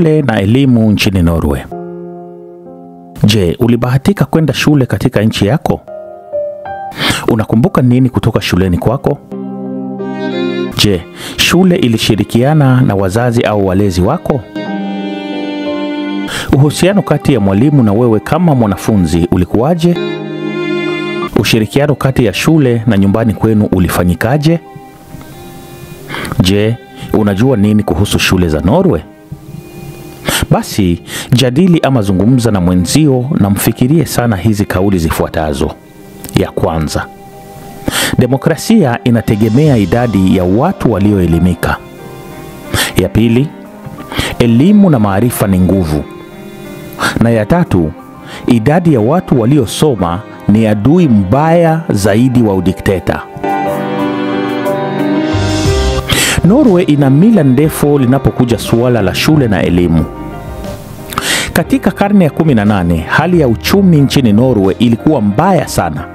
Shule na elimu nchini Norway. Je, ulibahatika kwenda shule katika nchi yako? Unakumbuka nini kutoka shuleni kwako? Je, shule ilishirikiana na wazazi au walezi wako? Uhusiano kati ya mwalimu na wewe kama mwanafunzi ulikuwaje? Ushirikiano kati ya shule na nyumbani kwenu ulifanyikaje? Je, unajua nini kuhusu shule za Norway? Basi, jadili ama zungumza na mwenzio na mfikirie sana hizi kauli zifuatazo. Ya kwanza, demokrasia inategemea idadi ya watu walioelimika. Ya pili, elimu na maarifa ni nguvu. Na ya tatu, idadi ya watu waliosoma ni adui mbaya zaidi wa udikteta. Norway ina mila ndefu linapokuja suala la shule na elimu. Katika karne ya 18, hali ya uchumi nchini Norway ilikuwa mbaya sana.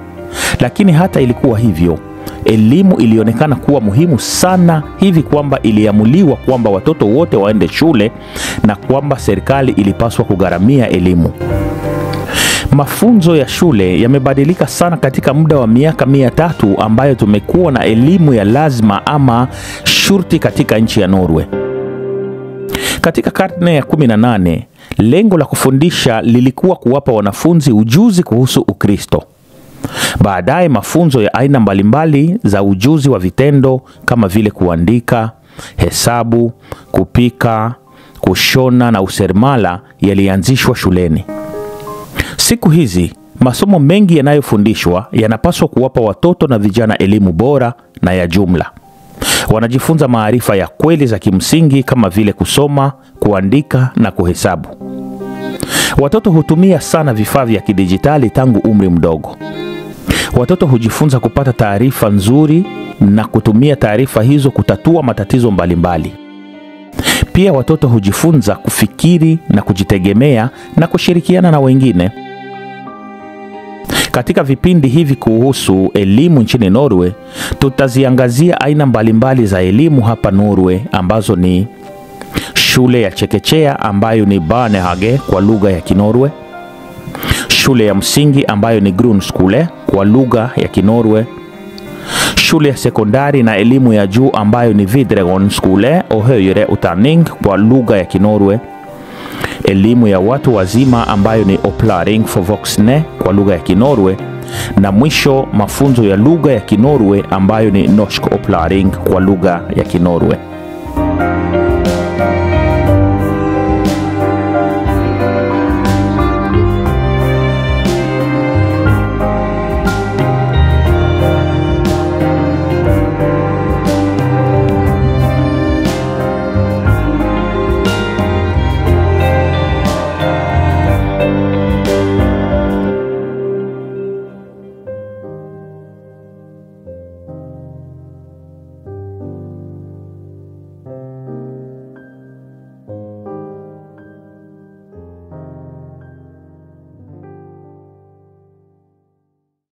Lakini hata ilikuwa hivyo, elimu ilionekana kuwa muhimu sana hivi kwamba iliamuliwa kwamba watoto wote waende shule na kwamba serikali ilipaswa kugharamia elimu. Mafunzo ya shule yamebadilika sana katika muda wa miaka 300 ambayo tumekuwa na elimu ya lazima ama shurti katika nchi ya Norway. Katika karne ya 18, lengo la kufundisha lilikuwa kuwapa wanafunzi ujuzi kuhusu Ukristo. Baadaye mafunzo ya aina mbalimbali za ujuzi wa vitendo kama vile kuandika, hesabu, kupika, kushona na useremala yalianzishwa shuleni. Siku hizi, masomo mengi yanayofundishwa yanapaswa kuwapa watoto na vijana elimu bora na ya jumla. Wanajifunza maarifa ya kweli za kimsingi kama vile kusoma, kuandika na kuhesabu. Watoto hutumia sana vifaa vya kidijitali tangu umri mdogo. Watoto hujifunza kupata taarifa nzuri na kutumia taarifa hizo kutatua matatizo mbalimbali. Pia watoto hujifunza kufikiri na kujitegemea na kushirikiana na wengine. Katika vipindi hivi kuhusu elimu nchini Norway, tutaziangazia aina mbalimbali za elimu hapa Norway ambazo ni shule ya chekechea ambayo ni barnehage kwa lugha ya Kinorwe, shule ya msingi ambayo ni grundskole kwa lugha ya Kinorwe, shule ya sekondari na elimu ya juu ambayo ni videregående skole och högre utdanning kwa lugha ya Kinorwe, elimu ya watu wazima ambayo ni opplæring for voksne kwa lugha ya Kinorwe, na mwisho mafunzo ya lugha ya Kinorwe ambayo ni norsk opplæring kwa lugha ya Kinorwe.